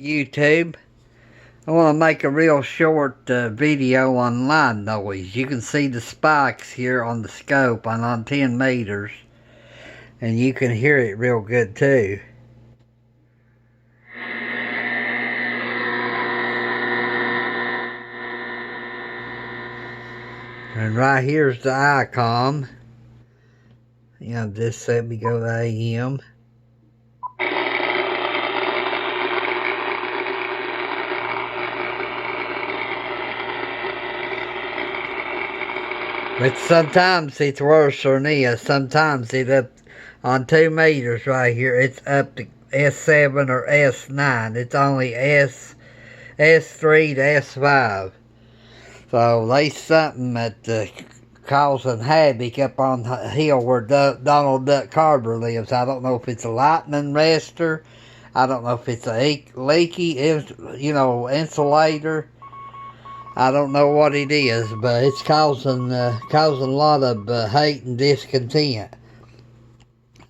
YouTube? I want to make a real short video on line noise. You can see the spikes here on the scope on 10 meters, and you can hear it real good too. And right here's the ICOM. Just let me go to AM. But sometimes it's worse than this. Sometimes it's up on 2 meters right here. It's up to S7 or S9. It's only S3 to S5. So there's something that causing havoc up on the hill where Donald Duck Carver lives. I don't know if it's a lightning arrestor. I don't know if it's a leaky, insulator. I don't know what it is, but it's causing a lot of hate and discontent.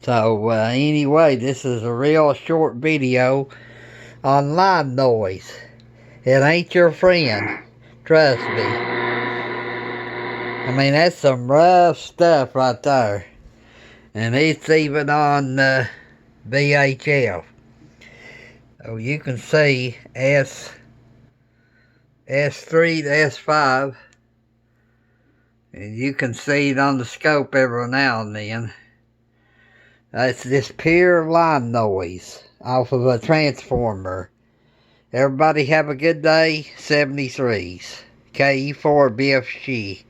So anyway, this is a real short video on line noise. It ain't your friend, trust me. I mean, that's some rough stuff right there, and it's even on VHF. So you can see S3 to S5, and you can see it on the scope every now and then. That's just pure line noise off of a transformer. Everybody have a good day. 73s. KE4 BFG.